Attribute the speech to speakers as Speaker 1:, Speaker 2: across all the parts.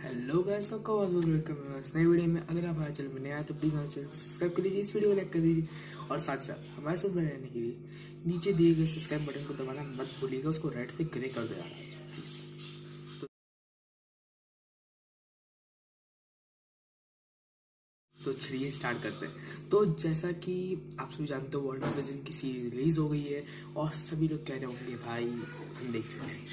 Speaker 1: Hello guys, सबका बहुत बहुत वेलकम है इस नई वीडियो में। अगर आप हमारे चैनल में नए आए तो प्लीज़ हमारे चैनल को सब्सक्राइब कर लीजिए, इस वीडियो को लाइक कर दीजिए और साथ ही साथ हमारे साथ बने रहने के लिए नीचे दिए गए सब्सक्राइब बटन को दबाना मत भूलिएगा, उसको रेड से ग्रे कर देना प्लीज़। तो चलिए स्टार्ट करते हैं। तो जैसा कि आप सभी जानते हो, वांडा विजन की सीरीज रिलीज हो गई है और सभी लोग कह रहे होंगे भाई हम देख चुके हैं,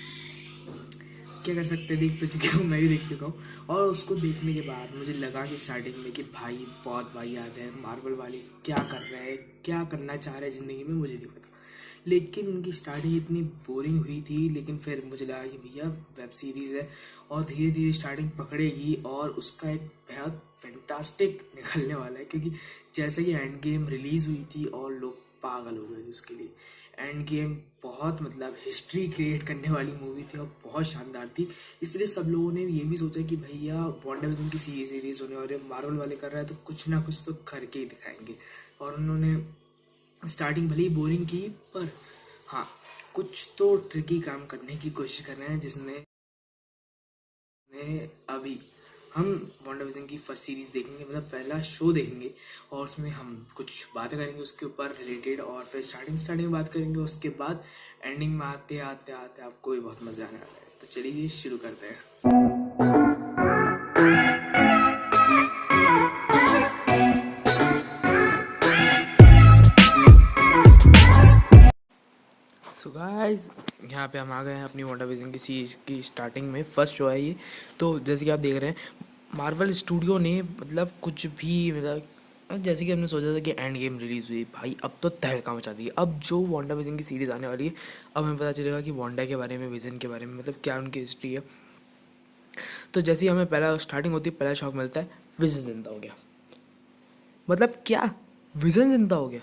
Speaker 1: क्या कर सकते हैं, देख तो चुके हूँ, मैं भी देख चुका हूँ। और उसको देखने के बाद मुझे लगा कि स्टार्टिंग में कि भाई बहुत भाई याद है, मार्वल वाले क्या कर रहे हैं, क्या करना चाह रहे हैं ज़िंदगी में, मुझे नहीं पता। लेकिन उनकी स्टार्टिंग इतनी बोरिंग हुई थी, लेकिन फिर मुझे लगा कि भैया वेब सीरीज़ है और धीरे धीरे स्टार्टिंग पकड़ेगी और उसका एक बहुत फैंटास्टिक निकलने वाला है। क्योंकि जैसे कि एंड गेम रिलीज़ हुई थी और लोग पागल हो गए थे उसके लिए। एंड गेम बहुत मतलब हिस्ट्री क्रिएट करने वाली मूवी थी और बहुत शानदार थी। इसलिए सब लोगों ने ये भी सोचा कि भैया वांडा विजन की सीरीज रिलीज होने वाली है, मार्वल वाले कर रहा है तो कुछ ना कुछ तो करके ही दिखाएंगे। और उन्होंने स्टार्टिंग भले ही बोरिंग की, पर हाँ कुछ तो ट्रिकी काम करने की कोशिश कर रहे हैं, जिसने अभी हम वांडा विजन की फर्स्ट सीरीज देखेंगे, मतलब पहला शो देखेंगे और उसमें हम कुछ बातें करेंगे उसके ऊपर रिलेटेड, और फिर स्टार्टिंग में बात करेंगे, उसके बाद एंडिंग में आते आते आते आपको भी बहुत मज़ा आने वाला है। तो चलिए शुरू करते हैं। सो गाइस, यहाँ पे हम आ गए हैं अपनी वांडा विजन की सीरीज की स्टार्टिंग में, फर्स्ट शो है ये। तो जैसे कि आप देख रहे हैं, मार्वल स्टूडियो ने मतलब कुछ भी मतलब जैसे कि हमने सोचा था कि एंड गेम रिलीज़ हुई, भाई अब तो तहलका मचा दी। अब जो वांडा विजन की सीरीज़ आने वाली है, अब हमें पता चलेगा कि वांडा के बारे में, विजन के बारे में, मतलब क्या उनकी हिस्ट्री है। तो जैसे ही हमें पहला स्टार्टिंग होती है, पहला शॉक मिलता है, विजन जिंदा हो गया। मतलब क्या, विजन जिंदा हो गया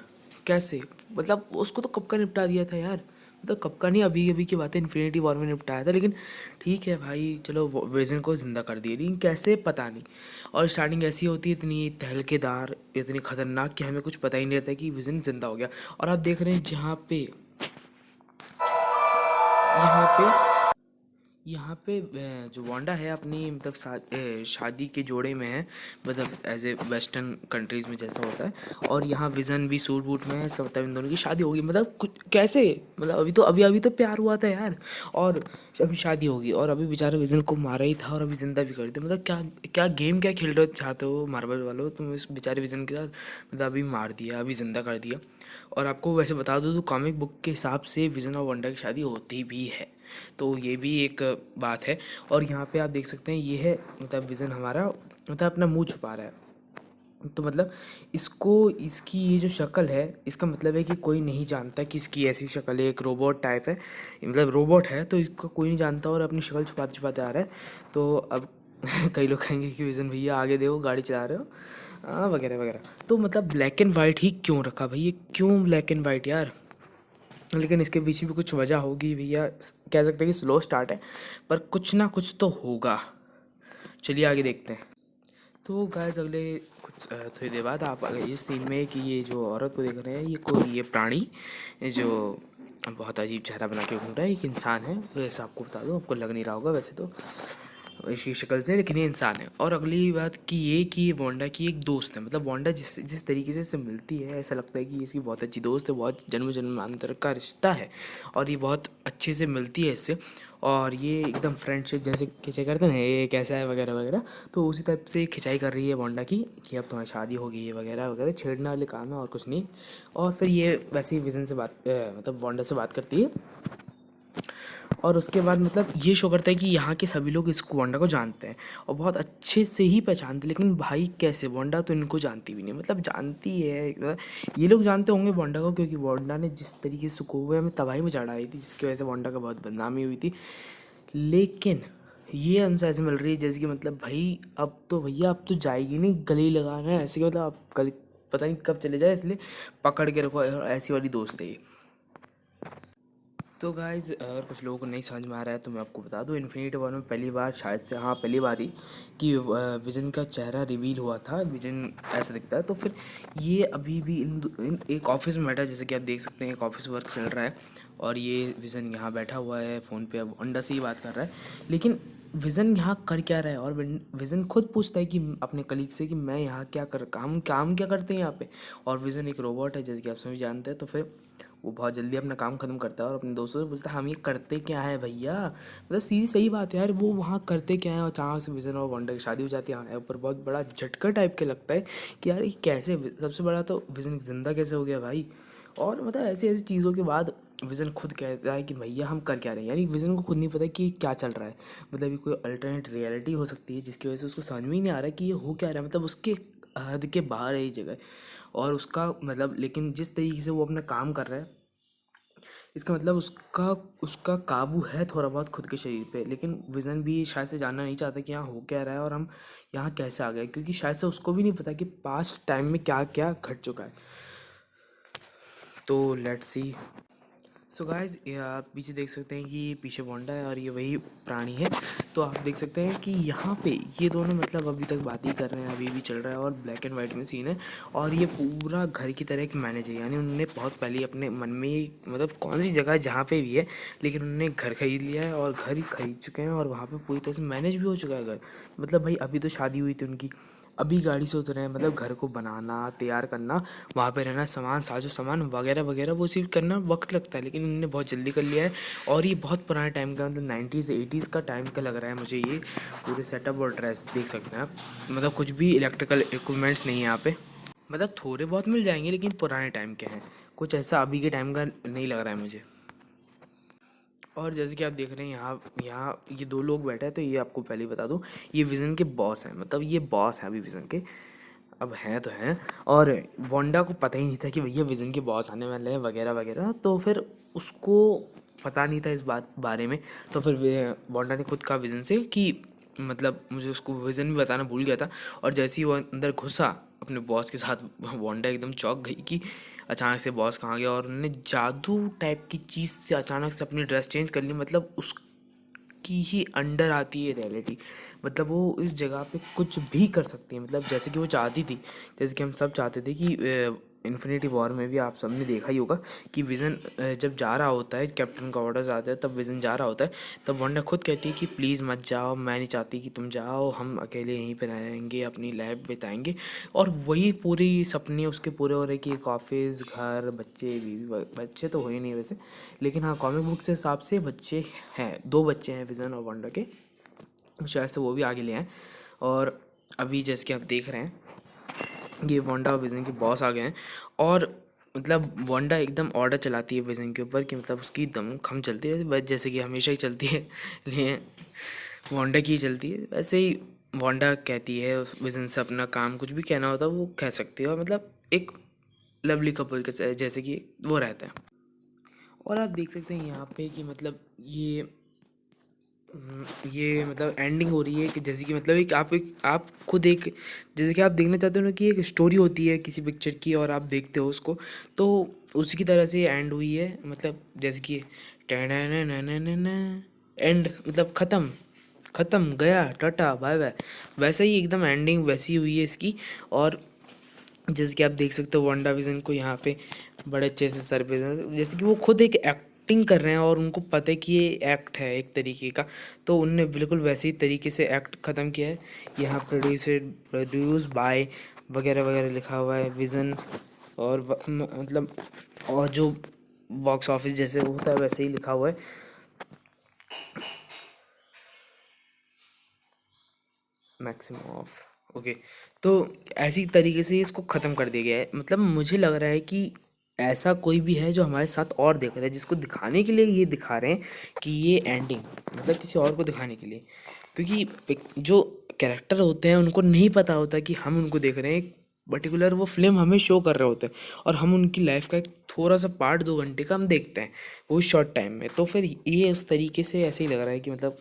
Speaker 1: कैसे? मतलब उसको तो कब का निपटा दिया था यार, मतलब कब का नहीं, अभी अभी की बात है, इन्फिनिटी वॉर में निपटाया था। लेकिन ठीक है भाई, चलो विजन को ज़िंदा कर दिया, लेकिन कैसे पता नहीं। और स्टार्टिंग ऐसी होती है इतनी तहलकेदार, इतनी खतरनाक कि हमें कुछ पता ही नहीं रहता कि विजन ज़िंदा हो गया। और आप देख रहे हैं यहाँ पे जो वांडा है अपनी मतलब शादी के जोड़े में है, मतलब एज ए वेस्टर्न कंट्रीज़ में जैसा होता है। और यहाँ विज़न भी सूट बूट में है, इसका मतलब इन दोनों की शादी होगी। मतलब कुछ कैसे, मतलब अभी तो प्यार हुआ था यार, और अभी शादी होगी, और अभी बेचारे विज़न को मारा ही था और अभी ज़िंदा भी कर दिया। मतलब क्या क्या गेम क्या खेल रहे चाहते हो मार्वल वालों, तुम इस बेचारे विज़न के साथ, मतलब अभी मार दिया, अभी ज़िंदा कर दिया। और आपको वैसे बता दूँ तो कॉमिक बुक के हिसाब से विज़न और वांडा की शादी होती भी है, तो ये भी एक बात है। और यहाँ पे आप देख सकते हैं, ये है मतलब विज़न हमारा, मतलब अपना मुंह छुपा रहा है। तो मतलब इसको, इसकी ये जो शक्ल है, इसका मतलब है कि कोई नहीं जानता कि इसकी ऐसी शक्ल है, एक रोबोट टाइप है, मतलब रोबोट है, तो इसको कोई नहीं जानता और अपनी शक्ल छुपाते छुपाते आ रहा है। तो अब कई लोग कहेंगे कि विज़न भैया आगे देखो, गाड़ी चला रहे हो, वगैरह वगैरह। तो मतलब ब्लैक एंड वाइट ही क्यों रखा भाई, ये क्यों ब्लैक एंड वाइट यार? लेकिन इसके पीछे भी कुछ वजह होगी भैया, कह सकते हैं कि स्लो स्टार्ट है, पर कुछ ना कुछ तो होगा। चलिए आगे देखते हैं। तो गाइस अगले कुछ थोड़ी देर बाद आप अगर इस सीन में कि ये जो औरत को देख रहे हैं, ये कोई ये प्राणी जो बहुत अजीब चेहरा बना के घूम रहा है, एक इंसान है वैसे, आपको बता दूं, आपको लग नहीं रहा होगा वैसे तो इसकी शक्ल से, लेकिन ये इंसान है। और अगली बात कि ये वांडा की एक दोस्त है, मतलब वांडा जिस जिस तरीके से इससे मिलती है, ऐसा लगता है कि इसकी बहुत अच्छी दोस्त है, बहुत जन्म जन्मांतर का रिश्ता है, और ये बहुत अच्छे से मिलती है इससे। और ये एकदम फ्रेंडशिप जैसे खिंचाई करते हैं ना, ये कैसा है वगैरह वगैरह, तो उसी टाइप से खिंचाई कर रही है वांडा की कि अब तुम्हारी शादी होगी है वगैरह वगैरह, छेड़ने वाले काम है और कुछ नहीं। और फिर ये वैसे ही विजन से बात मतलब वांडा से बात करती है, और उसके बाद मतलब ये शो करता है कि यहाँ के सभी लोग इस वांडा को जानते हैं और बहुत अच्छे से ही पहचानते हैं। लेकिन भाई कैसे, वांडा तो इनको जानती भी नहीं, मतलब जानती है, ये लोग जानते होंगे वांडा को, क्योंकि वांडा ने जिस तरीके से सुकोवे में तबाही में चढ़ाई थी, जिसकी वजह से वांडा का बहुत बदनामी हुई थी। लेकिन ये उनसे ऐसे मिल रही है जैसे कि मतलब भाई अब तो भैया अब तो जाएगी नहीं, गले ही लगाना है ऐसे कि मतलब अब कल पता नहीं कब चले जाए, इसलिए पकड़ के रखो, ऐसी वाली दोस्त है ये। तो गाइज़ अगर कुछ लोगों को नहीं समझ में आ रहा है तो मैं आपको बता दूं, इन्फिनिटी वॉर में पहली बार शायद से, हाँ पहली बार ही कि विजन का चेहरा रिवील हुआ था, विजन ऐसा दिखता है। तो फिर ये अभी भी इन एक ऑफिस में बैठा है, जैसे कि आप देख सकते हैं एक ऑफिस वर्क चल रहा है, और ये विजन यहाँ बैठा हुआ है फ़ोन पे, अब अंडा से ही बात कर रहा है। लेकिन विज़न यहाँ कर क्या रहा है, और विज़न खुद पूछता है कि अपने कलीग से कि मैं यहाँ क्या कर काम काम क्या करते हैं यहाँ पे। और विज़न एक रोबोट है जैसे कि आप सभी जानते हैं, तो फिर वो बहुत जल्दी अपना काम ख़त्म करता है और अपने दोस्तों से पूछता है हम ये करते क्या है भैया। मतलब सीधी सही बात है यार, वो वहाँ करते क्या है, और अचानक से विज़न और वांडा की शादी हो जाती है। हाँ, ऊपर बहुत बड़ा झटका टाइप के लगता है कि यार ये कैसे, सबसे बड़ा तो विज़न जिंदा कैसे हो गया भाई। और मतलब ऐसी ऐसी चीज़ों के बाद विज़न खुद कहता है कि भैया हम कर क्या रहे हैं, यानी विज़न को खुद नहीं पता कि क्या चल रहा है। मतलब ये कोई अल्टरनेट रियलिटी हो सकती है जिसकी वजह से उसको समझ में ही नहीं आ रहा है कि ये हो क्या रहा है, मतलब उसके हद के बाहर है ये जगह। और उसका मतलब लेकिन जिस तरीके से वो अपना काम कर रहा है, इसका मतलब उसका उसका काबू है थोड़ा बहुत खुद के शरीर पे। लेकिन विज़न भी शायद से जानना नहीं चाहता कि यहाँ हो क्या रहा है और हम यहाँ कैसे आ गए, क्योंकि शायद से उसको भी नहीं पता कि पास्ट टाइम में क्या क्या घट चुका है। तो लेट्स सी। सो गाइज, आप पीछे देख सकते हैं कि ये पीछे वांडा है और ये वही प्राणी है। तो आप देख सकते हैं कि यहाँ पे ये दोनों मतलब अभी तक बात ही कर रहे हैं, अभी भी चल रहा है और ब्लैक एंड वाइट में सीन है। और ये पूरा घर की तरह एक मैनेज है, यानी उन्होंने बहुत पहले अपने मन में मतलब कौन सी जगह जहाँ पे भी है, लेकिन उन्होंने घर खरीद लिया है और घर ही खरीद चुके हैं और वहाँ पे पूरी तरह से मैनेज भी हो चुका है घर। मतलब भाई अभी तो शादी हुई थी उनकी, अभी गाड़ी से उतरे हैं, मतलब घर को बनाना तैयार करना, वहाँ पे रहना, सामान साजो सामान वगैरह वगैरह वो चीज़ करना वक्त लगता है, लेकिन उन्होंने बहुत जल्दी कर लिया है। और ये बहुत पुराने टाइम का, मतलब 90s 80s का टाइम का लग रहा है मुझे। ये पूरे सेटअप और ड्रेस देख सकते हैं आप, मतलब कुछ भी इलेक्ट्रिकल इक्विपमेंट्स नहीं है यहाँ पे। मतलब थोड़े बहुत मिल जाएंगे लेकिन पुराने टाइम के हैं, कुछ ऐसा अभी के टाइम का नहीं लग रहा है मुझे। और जैसे कि आप देख रहे हैं यहाँ यहाँ ये दो लोग बैठे हैं, तो ये आपको पहले ही बता दूँ, ये विज़न के बॉस हैं, मतलब ये बॉस हैं अभी विज़न के, अब हैं तो हैं। और वांडा को पता ही नहीं था कि भैया विज़न के बॉस आने वाले हैं वगैरह वगैरह, तो फिर उसको पता नहीं था इस बात बारे में। तो फिर वांडा ने खुद कहा विज़न से कि मतलब मुझे उसको विज़न भी बताना भूल गया था। और जैसे ही वो अंदर घुसा अपने बॉस के साथ, वांडा एकदम चौंक गई कि अचानक से बॉस कहाँ गया, और उन्होंने जादू टाइप की चीज़ से अचानक से अपनी ड्रेस चेंज कर ली, मतलब उस की ही अंडर आती है रियलिटी। मतलब वो इस जगह पे कुछ भी कर सकती है, मतलब जैसे कि वो चाहती थी, जैसे कि हम सब चाहते थे कि इन्फिनिटी वॉर में भी आप सब ने देखा ही होगा कि विज़न जब जा रहा होता है, कैप्टन का ऑर्डर्स आते हैं, तब विज़न जा रहा होता है, तब वंडा खुद कहती है कि प्लीज़ मत जाओ, मैं नहीं चाहती कि तुम जाओ, हम अकेले यहीं पर रहेंगे, अपनी लाइफ बिताएंगे। और वही पूरी सपने उसके पूरे हो रहे कि एक ऑफिस, घर, बच्चे, बीवी, बच्चे तो हो ही नहीं वैसे, लेकिन हाँ कॉमिक बुक के हिसाब से बच्चे हैं, दो बच्चे हैं विज़न और वांडा के, शायद से वो भी आगे ले आए। और अभी जैसे कि आप देख रहे हैं ये वांडा और विज़न के बॉस आ गए हैं। और मतलब वांडा एकदम ऑर्डर चलाती है विज़न के ऊपर कि मतलब उसकी दम खम चलती है, बस जैसे कि हमेशा ही चलती है लेकिन वांडा की ही चलती है वैसे ही। वांडा कहती है विज़न से अपना काम कुछ भी कहना होता है वो कह सकती है, और मतलब एक लवली कपल के जैसे कि वो रहता है। और आप देख सकते हैं यहाँ पे कि मतलब ये मतलब एंडिंग हो रही है कि जैसे कि मतलब एक आप खुद एक, जैसे कि आप देखना चाहते हो ना कि एक स्टोरी होती है किसी पिक्चर की और आप देखते हो उसको, तो उसी की तरह से एंड हुई है। मतलब जैसे कि एंड, मतलब ख़त्म, ख़त्म गया टाटा बाय बाय, वैसा ही एकदम एंडिंग वैसी हुई है इसकी। और जैसे कि आप देख सकते हो वांडा विज़न को यहाँ पे बड़े अच्छे से सर पे, जैसे कि वो खुद एक एक्टिंग कर रहे हैं और उनको पता है कि ये एक्ट है एक तरीके का, तो उनने बिल्कुल वैसे ही तरीके से एक्ट ख़त्म किया है। यहाँ प्रोड्यूस बाय वगैरह वगैरह लिखा हुआ है विज़न। और मतलब और जो बॉक्स ऑफिस जैसे होता है वैसे ही लिखा हुआ है मैक्सिमम ऑफ। ओके, तो ऐसी तरीके से इसको ख़त्म कर दिया गया है। मतलब मुझे लग रहा है कि ऐसा कोई भी है जो हमारे साथ और देख रहा है, जिसको दिखाने के लिए ये दिखा रहे हैं कि ये एंडिंग, मतलब किसी और को दिखाने के लिए, क्योंकि जो कैरेक्टर होते हैं उनको नहीं पता होता कि हम उनको देख रहे हैं, एक पर्टिकुलर वो फिल्म हमें शो कर रहे होते हैं और हम उनकी लाइफ का एक थोड़ा सा पार्ट 2 घंटे का हम देखते हैं वो शॉर्ट टाइम में। तो फिर ये उस तरीके से ऐसे ही लग रहा है कि मतलब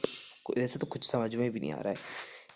Speaker 1: ऐसे तो कुछ समझ में भी नहीं आ रहा है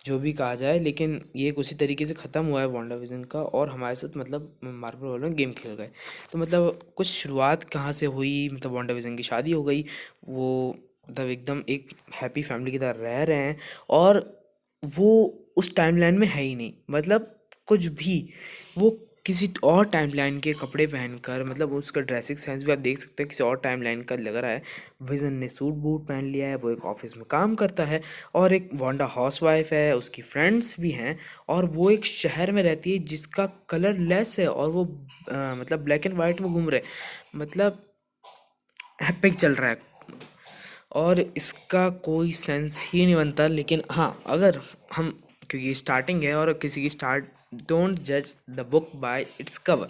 Speaker 1: जो भी कहा जाए, लेकिन ये उसी तरीके से ख़त्म हुआ है वांडा विज़न का, और हमारे साथ मतलब मार्वल वालों ने गेम खेल गए। तो मतलब कुछ शुरुआत कहाँ से हुई, मतलब वांडा विज़न की शादी हो गई, वो मतलब एकदम एक हैप्पी फैमिली की तरह रह रहे हैं। और वो उस टाइमलाइन में है ही नहीं, मतलब कुछ भी वो किसी और टाइमलाइन के कपड़े पहनकर, मतलब उसका ड्रेसिंग सेंस भी आप देख सकते हैं किसी और टाइमलाइन का लग रहा है। विजन ने सूट बूट पहन लिया है, वो एक ऑफिस में काम करता है और एक वांडा हाउसवाइफ है, उसकी फ्रेंड्स भी हैं और वो एक शहर में रहती है जिसका कलर लेस है और वो मतलब ब्लैक एंड वाइट में घूम रहे, मतलब एपिक चल रहा है और इसका कोई सेंस ही नहीं बनता। लेकिन हाँ, अगर हम, क्योंकि स्टार्टिंग है और किसी की स्टार्ट, डोंट जज the book by its cover,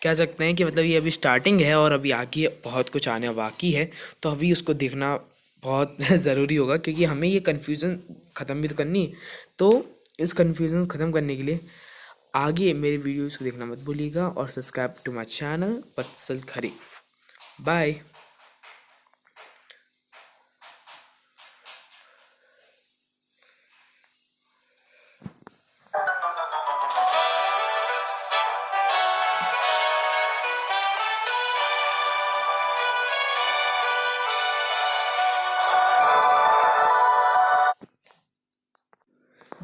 Speaker 1: कह सकते हैं कि मतलब ये अभी स्टार्टिंग है और अभी आगे बहुत कुछ आने बाकी है, तो अभी उसको देखना बहुत ज़रूरी होगा क्योंकि हमें ये कन्फ्यूज़न ख़त्म भी तो करनी है। तो इस कन्फ्यूज़न को ख़त्म करने के लिए आगे मेरे वीडियोज़ को देखना मत भूलिएगा और सब्सक्राइब टू माई चैनल वत्सल खरी। बाय।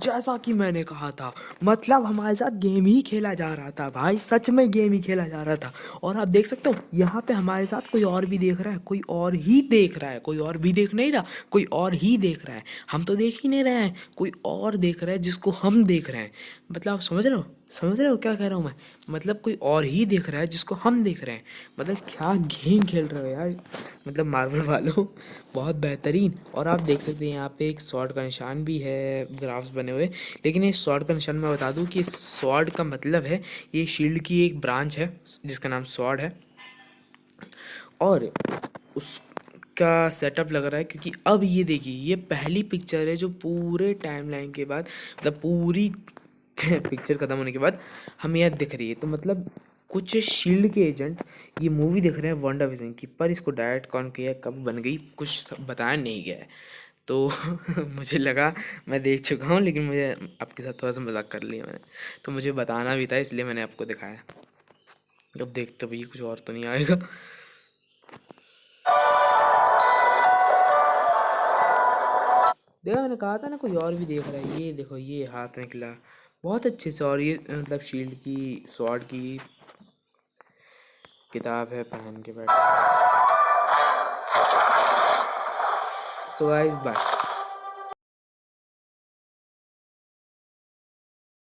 Speaker 1: जैसा कि मैंने कहा था, मतलब हमारे साथ गेम ही खेला जा रहा था भाई, सच में गेम ही खेला जा रहा था। और आप देख सकते हो यहाँ पे हमारे साथ कोई और भी देख रहा है, कोई और ही देख रहा है, कोई और भी देख नहीं रहा, कोई और ही देख रहा है। हम तो देख ही नहीं रहे हैं, कोई और देख रहा है जिसको हम देख रहे हैं। मतलब आप समझ रहे हो, समझ रहे हो क्या कह रहा हूँ मैं? मतलब कोई और ही देख रहा है जिसको हम देख रहे हैं। मतलब क्या गेम खेल रहे हो यार, मतलब मार्वल वालों, बहुत बेहतरीन। और आप देख सकते हैं यहाँ पे एक स्वॉर्ड का निशान भी है, ग्राफ्स बने हुए। लेकिन इस स्वॉर्ड का निशान मैं बता दूं कि स्वॉर्ड का मतलब है, ये शील्ड की एक ब्रांच है जिसका नाम स्वॉर्ड है। और उसका सेटअप लग रहा है क्योंकि अब ये देखिए, ये पहली पिक्चर है जो पूरे टाइमलाइन के बाद, मतलब पूरी पिक्चर ख़त्म होने के बाद हमें यह दिख रही है। तो मतलब कुछ शील्ड के एजेंट ये मूवी देख रहे हैं वांडा विजन की, पर इसको डायरेक्ट कौन किया, कब बन गई, कुछ बताया नहीं गया है। तो मुझे लगा मैं देख चुका हूँ, लेकिन मुझे आपके साथ थोड़ा सा मजाक कर लिया मैंने, तो मुझे बताना भी था इसलिए मैंने आपको दिखाया। अब देखते भैया कुछ और तो नहीं आएगा। देखा, मैंने कहा था ना कोई और भी देख रहा है। ये देखो, ये हाथ में खिला बहुत अच्छे से, और ये मतलब शील्ड की, स्वॉर्ड की किताब है पहन के बैठा। So guys bye.